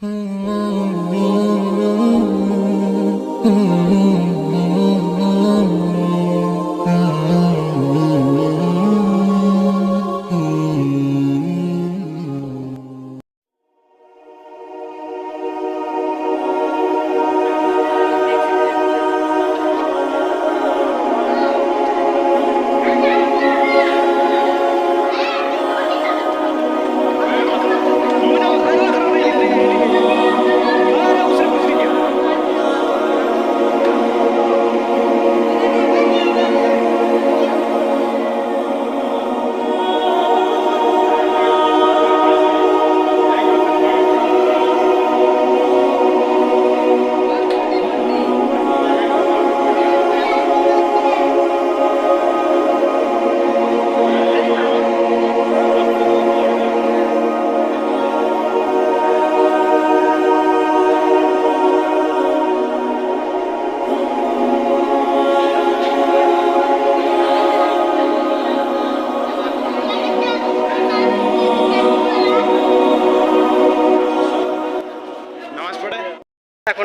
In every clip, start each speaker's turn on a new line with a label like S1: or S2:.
S1: এখন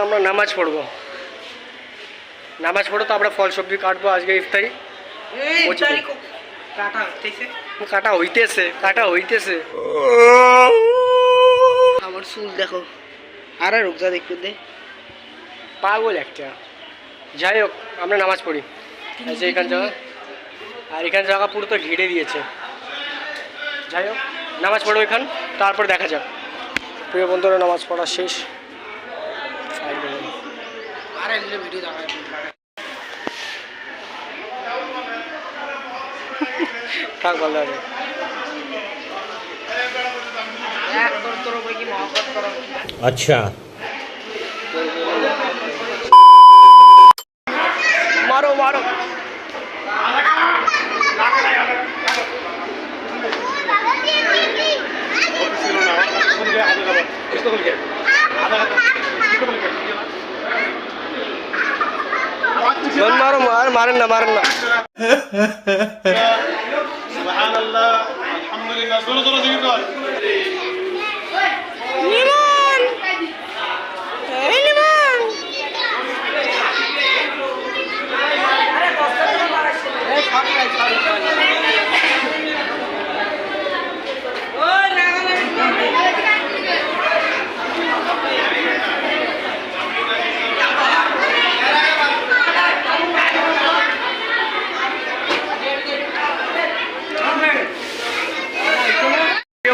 S1: আমরা নামাজ পড়বো, নামাজ পড়ো তো আমরা ফল সবজি কাটবো। আজকে ইফতারি কাটা হইতেছে।
S2: আমার চুল দেখো, আরে রোজা দেখতে দে,
S1: পাগল একটা। যাই হোক আমরা নামাজ পড়ি। আচ্ছা এখান জায়গা, আর এখান জায়গা পুরো তো ঘিরে দিয়েছে। যাই হোক নামাজ পড়ো এখান, তারপর দেখা যাক। প্রিয় বন্ধুরা নামাজ পড়া শেষ।
S2: ভিডিও দেখা
S1: থাক ভালো আছে।
S3: अच्छा
S1: मारो मारो मारो मारन ना
S4: सुभान अल्लाह अल्हम्दुलिल्लाह जोर जोर जिक्र कर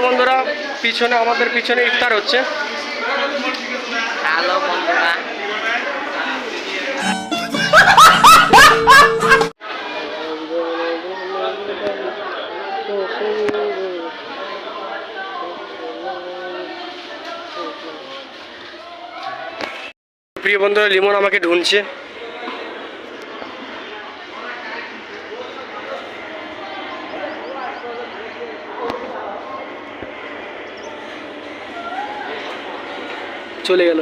S1: বন্ধুরা পিছনে আমাদের পিছনে ইফতার হচ্ছে।
S2: হ্যালো বন্ধুরা,
S1: প্রিয় বন্ধুরা লিমন আমাকে ঢুনছে। চলে গেল।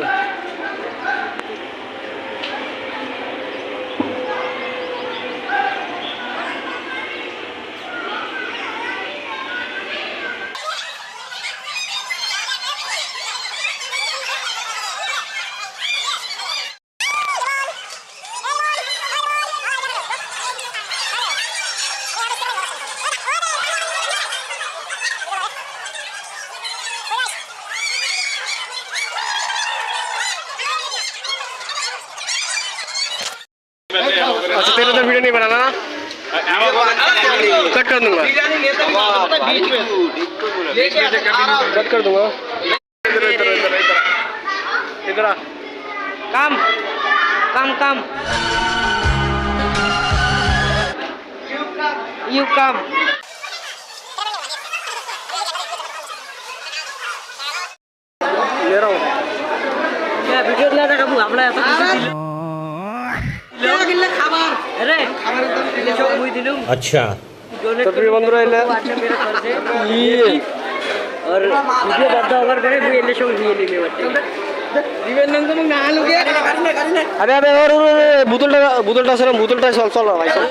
S1: अच्छा तेरे तो वीडियो नहीं बनाना ना, कट कर दूंगा, कट कर दूंगा। इधर आ,
S2: काम काम काम यू काम
S1: ले रहा हूँ।
S2: क्या वीडियो ला रहा हूँ आपला
S3: अच्छा
S1: तो प्रिय बंधुरा
S2: और वीडियो बंदा होकर करे भी एले शो नहीं लेने बच्चे दिवेन नंद में ना लोगे
S1: अरे अरे और बुतलटा सर बुतलटा चल भाई चल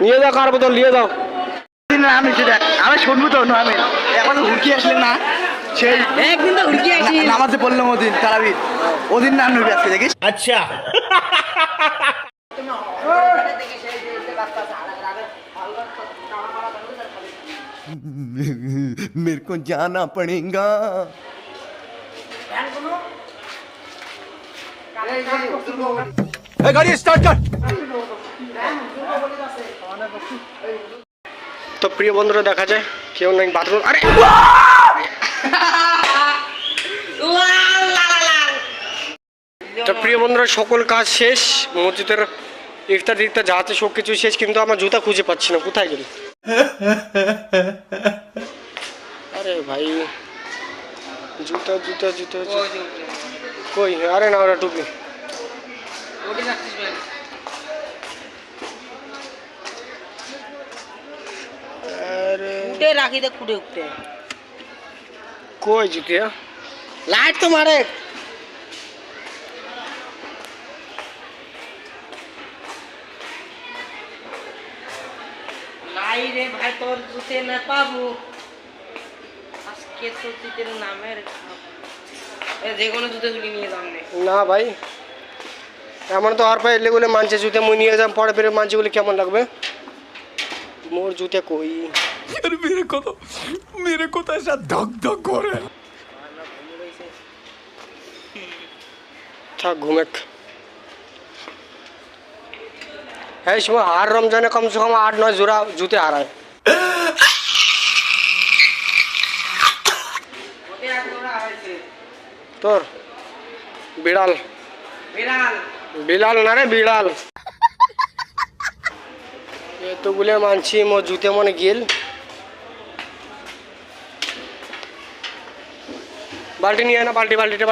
S1: নিয়ে যাও কার বোতল নিয়ে যাও।
S2: নাম নিচ্ছে দেখ, আমি শুনবো তো নামে এখন হুড়কি আসলে না সেই একদিন তো হুড়কি আসি নামাজে পড়লাম ওদিন তারাবির ওদিন নাম নিবি আজকে দেখিস।
S3: अच्छा
S5: मेरे को जाना पड़ेगा। गाड़ी स्टार्ट कर।
S1: তো প্রিয় বন্ধুরা দেখা যায় কেউ নাই বাথরুম, আরে তো প্রিয় বন্ধুরা সকল কাজ শেষ, মসজিদের ইফতার টিফতার যা আছে সব কিছু শেষ, কিন্তু আমার জুতা খুঁজে পাচ্ছি না, কোথায় গেল? আরে ভাই জুতা জুতা জুতা কই? আরে না, ওরা টুপি। আরে
S2: উঠে রাখি দে কুটে উঠে
S1: কই জুতিয়া?
S2: লাইট তো মারে নাই রে ভাই, তোর জুতে না পাবো আজকে তো জুতের নামের যে কোনো জুতে তুলি নিয়ে যাম
S1: না ভাই, এমন তো আর পায়ে এগুলো মানছে জুতে মুই নিয়ে যাম, পরে ফেরে মানছে কেমন লাগবে? মোর জুতে কই?
S5: मेरे को तो ऐसा धक धक हो रहा है।
S1: থাক ঘুমেক। হ্যাঁ সময় হার রমজানে কমসে কম 8-9 জোড়া জুতে হারায়। তোর বিড়াল বিলাল না রে বিড়াল। এতগুলো মানছি মোর জুতে মনে গেল। বালতি নিয়ে আয় না, বালতিটা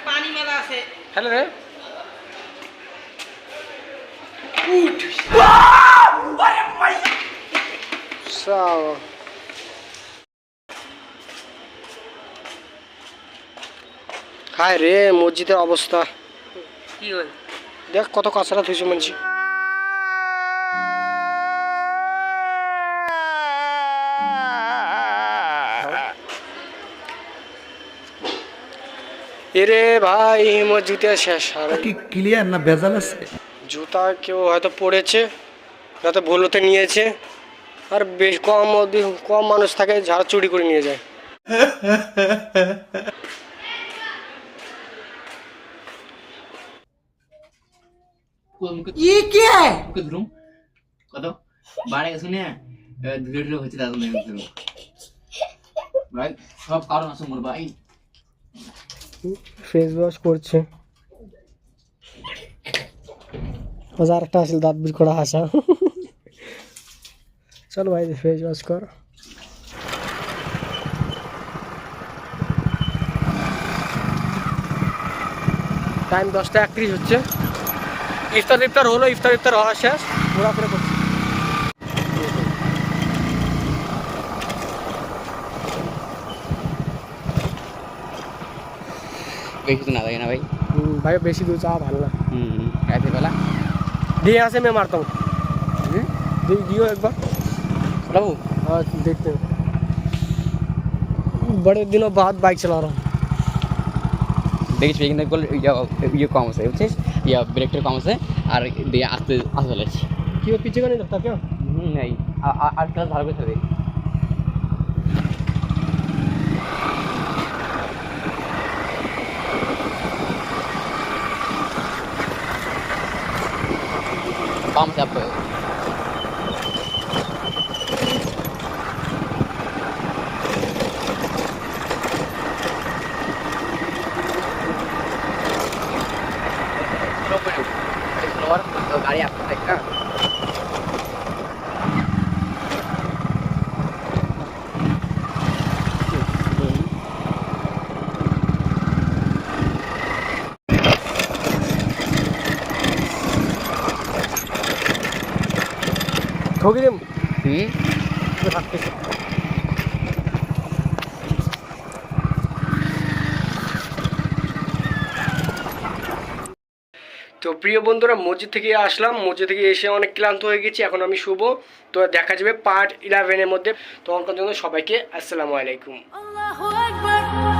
S2: পানি মেলা আছে।
S1: হ্যালো রে হায় রে মসজিদের অবস্থা
S2: কি হল?
S1: দেখ কত কাঁচরা থুইছে মানছি। এরে ভাই মোর জুতা শেষ। আর
S5: কি ক্লিয়ার না ভেজাল আছে?
S1: জুতা কেউ হয়তো পড়েছে, হয়তো ভুলোতে নিয়েছে, আর বেশ কম মানুষ থাকে যারা চুরি করে নিয়ে যায়।
S2: ये क्या है?
S6: কত বাড়ে গেছে না ধীরে ধীরে হচ্ছে দাদা ভাই সব কারণ আছে মোর ভাই।
S1: ফেস ওয়াশ করছে, একটা আসলে দাঁত বির করা হাসা। চল ভাই ফেস ওয়াশ কর। টাইম 10:31 হচ্ছে। ইফতার হলো, ইফতার হওয়া শেষ, ঘোরাফেরা করছি।
S6: বেশি না লাগে না ভাই।
S1: ভাই বেশি দূর যাওয়া ভালো না।
S6: রাতে বেলা
S1: দিয়ে আসে मैं मारता हूँ। दियो एक बार
S6: বাবু
S1: हाँ देखते हैं। बड़े दिनों बाद बाइक चला रहा हूँ।
S6: দেখিস কিন্তু ইয়ে কম আছে বুঝছিস, ইয়া ব্রেকটা কম আছে আর দিয়ে আস্তে আস্তে চলেছি।
S1: क्यों पीछे का नहीं लगता क्या?
S6: নেই আর ক্লাস ভালো করে ছেড়ে পাম্প চাপ গাড়ি আপনার একটা
S1: ठोकी दे প্রিয় বন্ধুরা, মসজিদ থেকে আসলাম, মসজিদ থেকে এসে অনেক ক্লান্ত হয়ে গেছি, এখন আমি শুভ। তো দেখা যাবে পার্ট 11-এর মধ্যে। তখনকার জন্য সবাইকে আসসালামু আলাইকুম।
S7: Allahu Akbar.